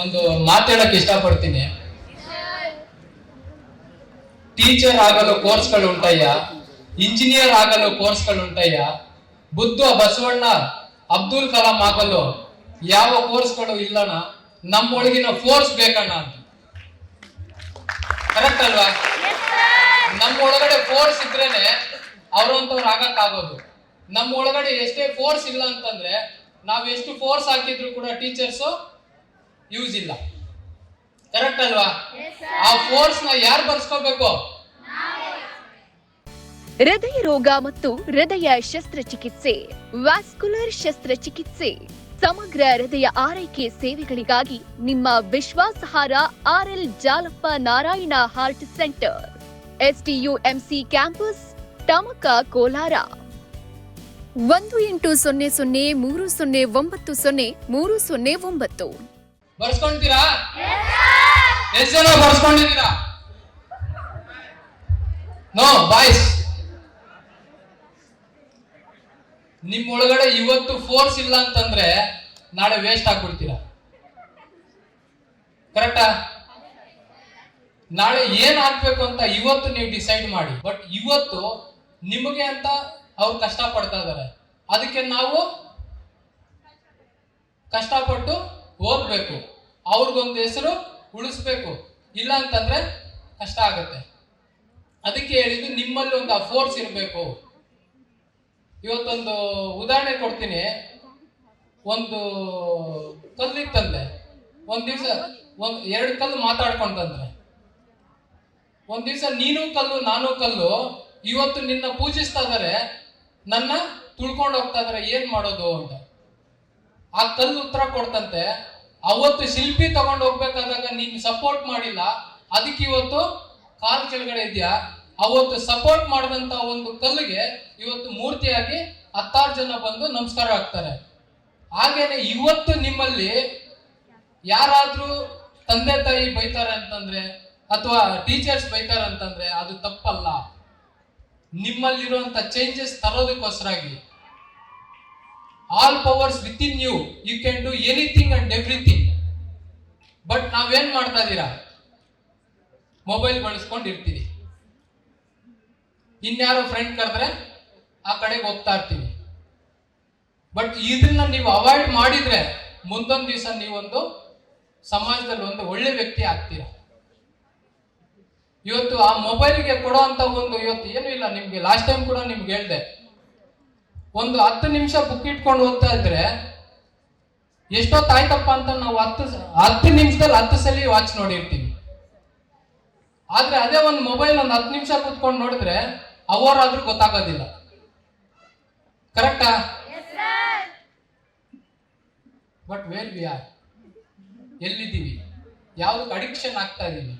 ಒಂದು ಮಾತಾಡಕ್ಕೆ ಇಷ್ಟಪಡ್ತೀನಿ. ಟೀಚರ್ ಆಗಲು ಕೋರ್ಸ್ಗಳು ಉಂಟಯ್ಯ, ಇಂಜಿನಿಯರ್ ಆಗಲು ಕೋರ್ಸ್ಗಳು ಉಂಟಯ್ಯ, ಬುದ್ಧ ಬಸವಣ್ಣ ಅಬ್ದುಲ್ ಕಲಾಂ ಆಗಲು ಯಾವ ಕೋರ್ಸ್ಗಳು ಇಲ್ಲಣ್ಣ, ನಮ್ಮೊಳಗಿನ ಫೋರ್ಸ್ ಬೇಕಣ್ಣ ಅಂತ. ಕರೆಕ್ಟ್ ಅಲ್ವಾ? ನಮ್ಮ ಒಳಗಡೆ ಫೋರ್ಸ್ ಇದ್ರೇನೆ ಅವ್ರಂತವ್ರು ಆಗಕ್ಕಾಗೋದು. ನಮ್ಮ ಒಳಗಡೆ ಎಷ್ಟೇ ಫೋರ್ಸ್ ಇಲ್ಲ ಅಂತಂದ್ರೆ ನಾವ್ ಎಷ್ಟು ಫೋರ್ಸ್ ಹಾಕಿದ್ರು ಕೂಡ ಟೀಚರ್ಸ್ ಯೂಸ್ ಇಲ್ಲ. ಕರೆಕ್ಟ್ ಅಲ್ವಾ? ಆ ಫೋರ್ಸ್ ನ ಯಾರು ಬರ್ಸ್ಕೋಬೇಕು? ಹೃದಯ ರೋಗ ಮತ್ತು ಹೃದಯ ಶಸ್ತ್ರಚಿಕಿತ್ಸೆ, ವ್ಯಾಸ್ಕ್ಯುಲರ್ ಶಸ್ತ್ರಚಿಕಿತ್ಸೆ, ಸಮಗ್ರ ಹೃದಯ ಆರೈಕೆ ಸೇವೆಗಳಿಗಾಗಿ ನಿಮ್ಮ ವಿಶ್ವಾಸಾರ್ಹ RL Jalappa Narayana Heart Centre, STUMC campus, Tamaka, Kolar. 180030090309. ಬರ್ಸ್ಕೊಂತೀರಾ? ಎಷ್ಟು ಜನ ಬರ್ಸ್ಕೊಂಡಿದ್ದೀರಾ? No boys. ನಿಮ್ ಒಳಗಡೆ ಇವತ್ತು ಫೋರ್ಸ್ ಇಲ್ಲ ಅಂತಂದ್ರೆ ನಾಳೆ ವೇಸ್ಟ್ ಆಗ್ಬಿಡ್ತೀರಾ. ಕರೆಕ್ಟಾ? ನಾಳೆ ಏನ್ ಆಗ್ಬೇಕು ಅಂತ ಇವತ್ತು ನೀವು ಡಿಸೈಡ್ ಮಾಡಿ. ಬಟ್ ಇವತ್ತು ನಿಮಗೆ ಅಂತ ಅವ್ರು ಕಷ್ಟ ಪಡ್ತಾ ಇದಾರೆ, ಅದಕ್ಕೆ ನಾವು ಕಷ್ಟಪಟ್ಟು ಓದ್ಬೇಕು, ಅವ್ರಿಗೊಂದು ಹೆಸರು ಉಳಿಸ್ಬೇಕು. ಇಲ್ಲ ಅಂತಂದ್ರೆ ಕಷ್ಟ ಆಗತ್ತೆ. ಅದಕ್ಕೆ ಹೇಳಿದ್ದು ನಿಮ್ಮಲ್ಲಿ ಒಂದು ಆ ಫೋರ್ಸ್ ಇರಬೇಕು. ಇವತ್ತೊಂದು ಉದಾಹರಣೆ ಕೊಡ್ತೀನಿ. ಒಂದು ಕಲ್ಲಿತ್ತಂದ್ರೆ ಒಂದ್ ದಿವ್ಸ ಎರಡು ಕಲ್ಲು ಮಾತಾಡ್ಕೊಂತಂದ್ರೆ, ಒಂದ್ ದಿವ್ಸ ನೀನು ಕಲ್ಲು ನಾನು ಕಲ್ಲು ಇವತ್ತು ನಿನ್ನ ಪೂಜಿಸ್ತಾ ಇದಾರೆ, ನನ್ನ ತುಳ್ಕೊಂಡು ಹೋಗ್ತಾ ಇದಾರೆ, ಏನ್ ಮಾಡೋದು ಅಂತ. ಆ ಕಲ್ಲು ಉತ್ತರ ಕೊಡ್ತಂತೆ, ಅವತ್ತು ಶಿಲ್ಪಿ ತಗೊಂಡು ಹೋಗ್ಬೇಕಾದಾಗ ನೀನು ಸಪೋರ್ಟ್ ಮಾಡಿಲ್ಲ, ಅದಕ್ಕೆ ಇವತ್ತು ಕಾಲ್ ಕೆಳಗಡೆ ಇದೆಯಾ. ಅವತ್ತು ಸಪೋರ್ಟ್ ಮಾಡಿದಂತ ಒಂದು ಕಲ್ಲಿಗೆ ಇವತ್ತು ಮೂರ್ತಿಯಾಗಿ 10 ಜನ ಬಂದು ನಮಸ್ಕಾರ ಹಾಕ್ತಾರೆ. ಹಾಗೇನೆ ಇವತ್ತು ನಿಮ್ಮಲ್ಲಿ ಯಾರಾದ್ರೂ ತಂದೆ ತಾಯಿ ಬೈತಾರೆ ಅಂತಂದ್ರೆ ಅಥವಾ ಟೀಚರ್ಸ್ ಬೈತಾರೆ ಅಂತಂದ್ರೆ ಅದು ತಪ್ಪಲ್ಲ. ನಿಮ್ಮಲ್ಲಿರುವಂತ ಚೇಂಜಸ್ ತರೋದಕ್ಕೋಸ್ಕರಾಗಿ all powers with in you, you can do anything and everything. But ನಾವೇನ್ ಮಾಡ್ತಾ ಇದ್ದೀರಾ? ಮೊಬೈಲ್ ಬಳಸ್ಕೊಂಡಿರ್ತೀವಿ, ಇನ್ಯಾರೋ ಫ್ರೆಂಡ್ ಕರೆದ್ರೆ ಆ ಕಡೆಗೆ ಹೋಗ್ತಾ ಇರ್ತೀವಿ. ಬಟ್ ಇದನ್ನ ನೀವು ಅವಾಯ್ಡ್ ಮಾಡಿದ್ರೆ ಮುಂದೊಂದು ದಿವಸ ನೀವೊಂದು ಸಮಾಜದಲ್ಲಿ ಒಂದು ಒಳ್ಳೆ ವ್ಯಕ್ತಿ ಆಗ್ತೀರಾ. ಇವತ್ತು ಆ ಮೊಬೈಲ್ಗೆ ಕೊಡೋ ಅಂತ ಒಂದು ಇವತ್ತು ಏನು ಇಲ್ಲ. ನಿಮ್ಗೆ ಲಾಸ್ಟ್ ಟೈಮ್ ಕೂಡ ನಿಮ್ಗೆ ಹೇಳ್ದೆ, ಒಂದು 10 ನಿಮಿಷ ಬುಕ್ ಇಟ್ಕೊಂಡು ಓದ್ತಾ ಇದ್ರೆ ಎಷ್ಟೊತ್ತಾಯ್ತಪ್ಪ ಅಂತ ನಾವು 10 ನಿಮಿಷದಲ್ಲಿ 10 ಸಲ ವಾಚ್ ನೋಡಿರ್ತೀವಿ. ಆದ್ರೆ ಅದೇ ಒಂದು ಮೊಬೈಲ್ ಒಂದು 10 ನಿಮಿಷ ಕೂತ್ಕೊಂಡು ನೋಡಿದ್ರೆ ಅವರಾದ್ರೂ ಗೊತ್ತಾಗೋದಿಲ್ಲ. ಕರೆಕ್ಟಾ? ಬಟ್ ವೇರ್ ವಿ ಆರ್, ಎಲ್ಲಿದ್ದೀವಿ? ಯಾವ್ದಕ್ಕೆ ಅಡಿಕ್ಷನ್ ಆಗ್ತಾ ಇದೀವಿ?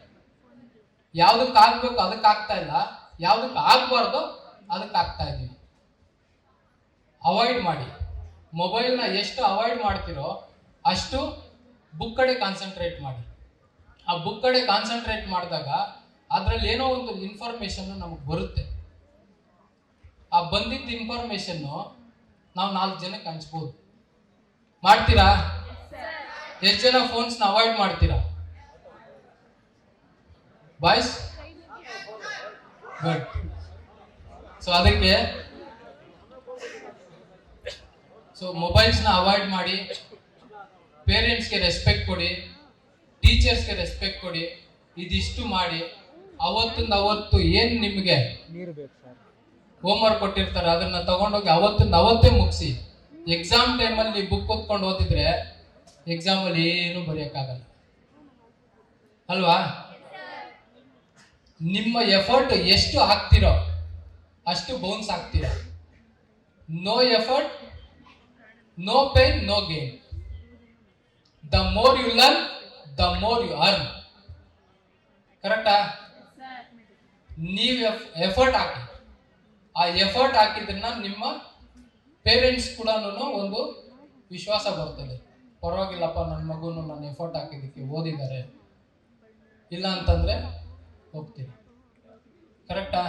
ಯಾವ್ದಕ್ಕೆ ಆಗ್ಬೇಕು ಅದಕ್ಕೆ ಆಗ್ತಾ ಇಲ್ಲ, ಯಾವ್ದಕ್ಕೆ ಆಗ್ಬಾರ್ದು ಅದಕ್ಕೆ ಆಗ್ತಾ ಇದೀವಿ. ಅವಾಯ್ಡ್ ಮಾಡಿ. ಮೊಬೈಲ್ನ ಎಷ್ಟು ಅವಾಯ್ಡ್ ಮಾಡ್ತಿರೋ ಅಷ್ಟು ಬುಕ್ ಕಡೆ ಕಾನ್ಸಂಟ್ರೇಟ್ ಮಾಡಿ. ಆ ಬುಕ್ ಕಡೆ ಕಾನ್ಸಂಟ್ರೇಟ್ ಮಾಡಿದಾಗ ಅದ್ರಲ್ಲಿ ಏನೋ ಒಂದು ಇನ್ಫಾರ್ಮೇಶನ್ ನಮಗೆ ಬರುತ್ತೆ. ಆ ಬಂದಿದ್ದ ಇನ್ಫಾರ್ಮೇಶನ್ ನಾವು 4 ಜನಕ್ಕೆ ಹಂಚ್ಬೋದು. ಮಾಡ್ತೀರಾ? ಎಷ್ಟು ಜನ ಫೋನ್ಸ್ನ ಅವಾಯ್ಡ್ ಮಾಡ್ತೀರಾ ಬಾಯ್ಸ್? ಗುಡ್. ಸೊ ಅದಕ್ಕೆ ಮೊಬೈಲ್ಸ್ನ ಅವಾಯ್ಡ್ ಮಾಡಿ, ಪೇರೆಂಟ್ಸ್ಗೆ ರೆಸ್ಪೆಕ್ಟ್ ಕೊಡಿ, ಟೀಚರ್ಸ್ಗೆ ರೆಸ್ಪೆಕ್ಟ್ ಕೊಡಿ. ಇದಿಷ್ಟು ಮಾಡಿ ಅವತ್ತಿಂದ ಅವತ್ತು ಏನು ನಿಮಗೆ ಹೋಮ್ವರ್ಕ್ ಕೊಟ್ಟಿರ್ತಾರೆ ಅದನ್ನ ತಗೊಂಡೋಗಿ ಅವತ್ತಿಂದ ಅವತ್ತೇ ಮುಗಿಸಿ. ಎಕ್ಸಾಮ್ ಟೈಮಲ್ಲಿ ಬುಕ್ ಓದ್ಕೊಂಡು ಓದಿದ್ರೆ ಎಕ್ಸಾಮಲ್ಲಿ ಏನು ಬರೆಯೋಕ್ಕಾಗಲ್ಲ ಅಲ್ವಾ? ನಿಮ್ಮ ಎಫರ್ಟ್ ಎಷ್ಟು ಹಾಕ್ತಿರೋ ಅಷ್ಟು ಬೌನ್ಸ್ ಆಗ್ತೀರಾ. No effort, no pain, no gain. The more you learn, the more you earn. ಕರೆಕ್ಟಾ? ನೀವು ಎಫರ್ಟ್ ಹಾಕಿ. ಆ ಎಫರ್ಟ್ ಹಾಕಿದ್ರನ್ನ ನಿಮ್ಮ ಪೇರೆಂಟ್ಸ್ ಕೂಡ ಒಂದು ವಿಶ್ವಾಸ ಬರ್ತದೆ. ಪರವಾಗಿಲ್ಲಪ್ಪ, ನನ್ನ ಮಗುನು ನಾನು ಎಫರ್ಟ್ ಹಾಕಿದ್ದಕ್ಕೆ ಓದಿದ್ದಾರೆ, ಇಲ್ಲ ಅಂತಂದ್ರೆ ಹೋಗ್ತೀನಿ. ಕರೆಕ್ಟಾ?